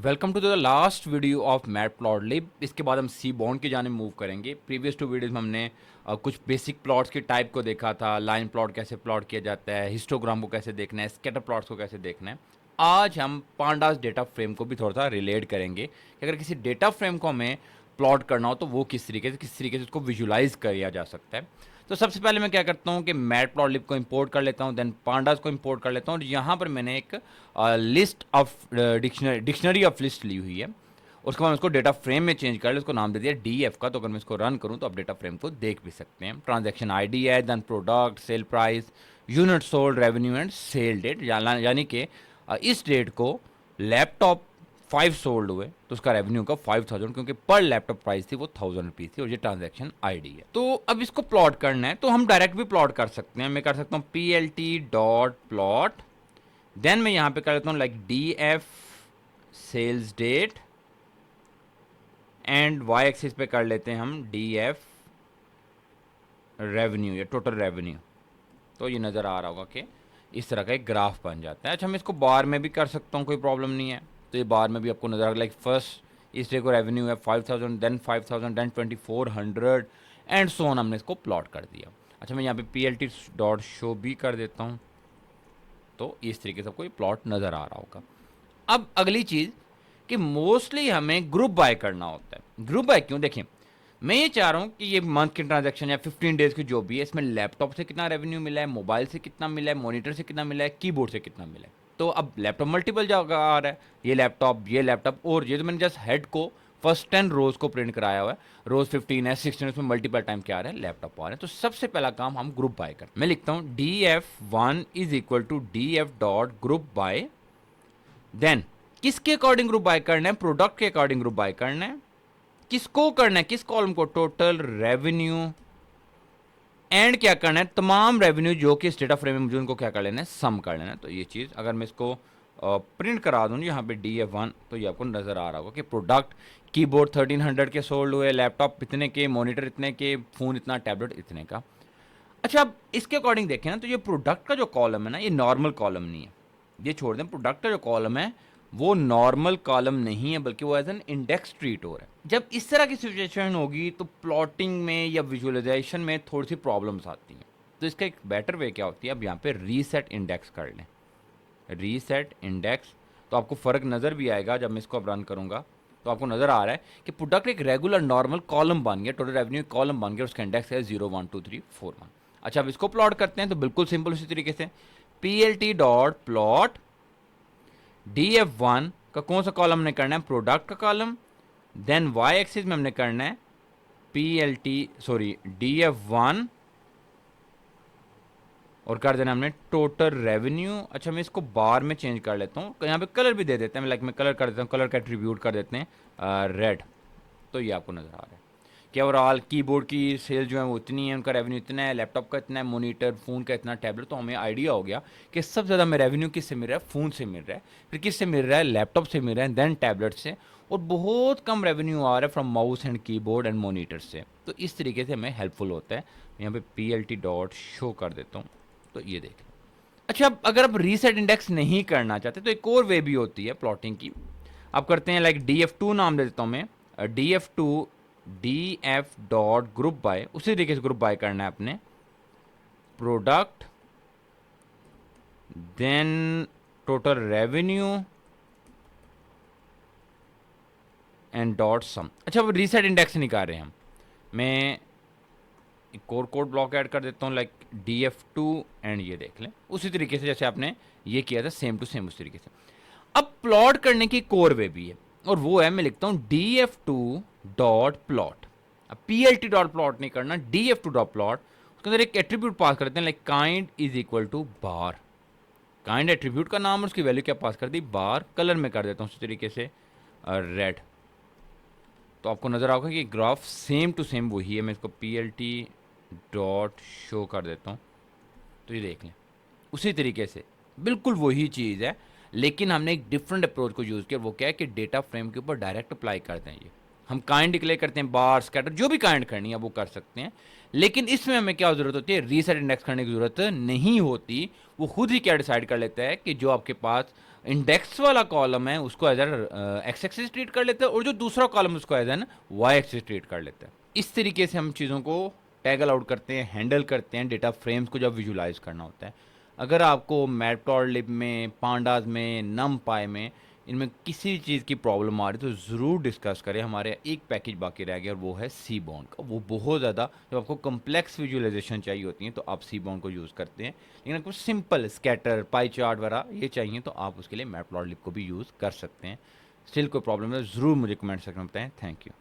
Welcome to the last video of matplotlib. इसके बाद हम सी बॉन्ड की जाने मूव करेंगे। प्रीवियस टू वीडियोस में हमने कुछ बेसिक प्लॉट्स के टाइप को देखा था, लाइन प्लॉट कैसे प्लॉट किया जाता है, हिस्टोग्राम को कैसे देखना है, स्कैटर प्लॉट्स को कैसे देखना है। आज हम पांडास डेटा फ्रेम को भी थोड़ा सा रिलेट करेंगे कि अगर किसी डेटा फ्रेम को हमें प्लॉट करना हो तो वो किस तरीके से उसको विजुलाइज किया जा सकता है। तो सबसे पहले मैं क्या करता हूँ कि मैटप्लॉटलिब को इंपोर्ट कर लेता हूँ, देन पांडास को इंपोर्ट कर लेता हूँ और यहाँ पर मैंने एक list of dictionary of list ली हुई है। उसके बाद उसको डेटा फ्रेम में चेंज कर ले, उसको नाम दे दिया DF का। तो अगर मैं इसको रन करूँ तो आप डेटा फ्रेम को देख भी सकते हैं। ट्रांजैक्शन ID है, then product, sale price, unit sold, revenue and sale date. यानी कि इस डेट को लैपटॉप 5 सोल्ड हुए तो उसका रेवेन्यू का 5000, क्योंकि पर लैपटॉप प्राइस थी वो 1000 रुपीज़ थी और ये ट्रांजैक्शन ID है। तो अब इसको प्लॉट करना है तो हम डायरेक्ट भी प्लॉट कर सकते हैं। मैं कर सकता हूँ PLT डॉट प्लॉट, देन मैं यहाँ पे कर लेता हूँ like DF sales date and Y axis पे कर लेते हैं हम DF रेवेन्यू या टोटल रेवेन्यू। तो ये नज़र आ रहा होगा कि इस तरह का एक ग्राफ बन जाता है। अच्छा, मैं इसको बार में भी कर सकता हूँ, कोई प्रॉब्लम नहीं है। तो ये बार में भी आपको नज़र आ लाइक फर्स्ट इस डे को रेवेन्यू है 5000, then 5000, then 2400 and so on. हमने इसको प्लॉट कर दिया। अच्छा, मैं यहाँ पे PLT डॉट शो भी कर देता हूँ तो इस तरीके से आपको ये प्लॉट नज़र आ रहा होगा। अब अगली चीज़ कि मोस्टली हमें ग्रुप बाय करना होता है। ग्रुप बाय क्यों? देखिए, मैं ये चाह रहा हूँ कि ये मंथ की ट्रांजैक्शन या 15 डेज की जो भी है, इसमें लैपटॉप से कितना रेवेन्यू मिला है, मोबाइल से कितना मिला है, मॉनिटर से कितना मिला है, कीबोर्ड से कितना मिला है। तो अब लैपटॉप मल्टीपल जगह आ रहा है, ये लैपटॉप और ये तो मैंने जस्ट हेड को फर्स्ट 10 रोज को प्रिंट कराया हुआ है। रोज 15 है, 16 है, उसमें मल्टीपल टाइम क्या आ रहा है, लैपटॉप आ रहे हैं। तो सबसे पहला काम हम ग्रुप बाय करते हैं। मैं लिखता हूँ DF1 is equal to DF dot group by. Then किसके अकॉर्डिंग ग्रुप बाय करना है? प्रोडक्ट के अकॉर्डिंग ग्रुप बाय करना है। किसको करना है? किस कॉलम को? Total revenue. एंड क्या करना है? तमाम रेवेन्यू जो कि स्टेटा फ्रेम में मुझे उनको क्या कर लेना है, सम कर लेना है। तो ये चीज़ अगर मैं इसको प्रिंट करा दूँ यहाँ पे DF1 तो ये आपको नज़र आ रहा होगा कि प्रोडक्ट कीबोर्ड 1300 के सोल्ड हुए, लैपटॉप इतने के, मॉनिटर इतने के, फ़ोन इतना, टैबलेट इतने का। अच्छा, अब इसके अकॉर्डिंग देखें ना तो ये प्रोडक्ट का जो कॉलम है ना, ये नॉर्मल कॉलम नहीं है। ये छोड़ दें, प्रोडक्ट का जो कॉलम है वो नॉर्मल कॉलम नहीं है, बल्कि वो एज एन इंडेक्स ट्रीट हो रहा है। जब इस तरह की सिचुएशन होगी तो प्लॉटिंग में या विजुअलाइजेशन में थोड़ी सी प्रॉब्लम्स आती हैं। तो इसका एक बेटर वे क्या होती है, अब यहाँ पे रीसेट इंडेक्स कर लें। रीसेट इंडेक्स तो आपको फ़र्क नज़र भी आएगा। जब मैं इसको अब रन करूँगा तो आपको नज़र आ रहा है कि प्रोडक्ट एक रेगुलर नॉर्मल कॉलम बन गया, टोटल रेवेन्यू कॉलम बन गया, उसका इंडेक्स है 0 1 2 3 4 1। अच्छा, अब इसको प्लॉट करते हैं तो बिल्कुल सिंपल उसी तरीके से PLT डॉट प्लॉट DF1 का कौन सा कॉलम हमने करना है? प्रोडक्ट का कॉलम। देन Y एक्सिस में हमने करना है DF1 और कर देना हमने टोटल रेवेन्यू। अच्छा, मैं इसको बार में चेंज कर लेता हूँ, यहाँ पे कलर भी दे देते हैं। लाइक मैं कलर कर देता हूँ, कलर का एट्रीब्यूट कर देते हैं रेड। तो ये आपको नज़र आ रहा है कि ओवरऑल कीबोर्ड की सेल जो है वो इतनी है, उनका रेवेन्यू इतना है, लैपटॉप का इतना है, मॉनिटर, फ़ोन का इतना, टैबलेट। तो हमें आइडिया हो गया कि सबसे ज़्यादा हमें रेवेन्यू किससे मिल रहा है? फ़ोन से मिल रहा है, फिर किससे मिल रहा है? लैपटॉप से मिल रहा है, देन टैबलेट से, और बहुत कम रेवेन्यू आ रहा है from mouse and keyboard and monitor से। तो इस तरीके से हमें हेल्पफुल होता है। यहाँ पे PLT डॉट शो कर देता हूँ तो ये देखें। अच्छा, अब अगर आप रीसेट इंडेक्स नहीं करना चाहते तो एक और वे भी होती है प्लॉटिंग की। आप करते हैं लाइक DF2 नाम दे देता हूँ मैं, DF2 DF dot group bye. उसी तरीके से ग्रुप बाय करना है अपने product, then total revenue and dot sum. अच्छा, अब रीसेट इंडेक्स नहीं कर रहे हम, मैं एक और कोड ब्लॉक ऐड कर देता हूँ लाइक DF2 एंड ये देख लें उसी तरीके से जैसे आपने ये किया था, सेम टू सेम उस तरीके से। अब प्लॉट करने की कोर वे भी है और वो है, मैं लिखता हूँ DF2 डॉट प्लॉट। अब PLT डॉट प्लॉट नहीं करना, DF2 डॉट प्लॉट। उसके अंदर एक एट्रीब्यूट पास करते हैं like kind is equal to bar. Kind attribute का नाम और उसकी वैल्यू क्या पास कर दी? बार। कलर में कर देता हूँ उसी तरीके से रेड। तो आपको नज़र आएगा कि ग्राफ सेम टू सेम वही है। मैं इसको PLT डॉट शो कर देता हूँ तो ये देख लें उसी तरीके से बिल्कुल वही चीज़ है, लेकिन हमने एक डिफरेंट अप्रोच को यूज़ किया। वो क्या है कि डेटा फ्रेम के ऊपर डायरेक्ट अप्लाई करते हैं। ये हम काइंड डिक्लेयर करते हैं, बार, स्कैटर, जो भी काइंड करनी है वो कर सकते हैं। लेकिन इसमें हमें क्या ज़रूरत होती है? रीसेट इंडेक्स करने की ज़रूरत नहीं होती। वो खुद ही क्या डिसाइड कर लेता है कि जो आपके पास इंडेक्स वाला कॉलम है उसको एज एक्स एक्सिस ट्रीट कर लेते हैं, और जो दूसरा कॉलम उसको as an Y axis treat कर लेते हैं। इस तरीके से हम चीज़ों को टैगल आउट करते हैं, हैंडल करते हैं डेटा फ्रेम्स को जब विजुलाइज करना होता है। अगर आपको मैटप्लॉटलिब में, पांडास में, नमपाई में, इनमें किसी चीज़ की प्रॉब्लम आ रही है तो ज़रूर डिस्कस करें। हमारे एक पैकेज बाकी रह गया और वो है सीबॉन्ड का। वो बहुत ज़्यादा, जब आपको कम्प्लेक्स विजुअलाइजेशन चाहिए होती है तो आप सीबॉन्ड को यूज़ करते हैं। लेकिन आपको सिंपल स्कैटर, पाई चार्ट वगैरह ये चाहिए तो आप उसके लिए मैटप्लॉटलिब को भी यूज़ कर सकते हैं। स्टिल कोई प्रॉब्लम है ज़रूर मुझे कमेंट सेक्शन में बताएं। Thank you.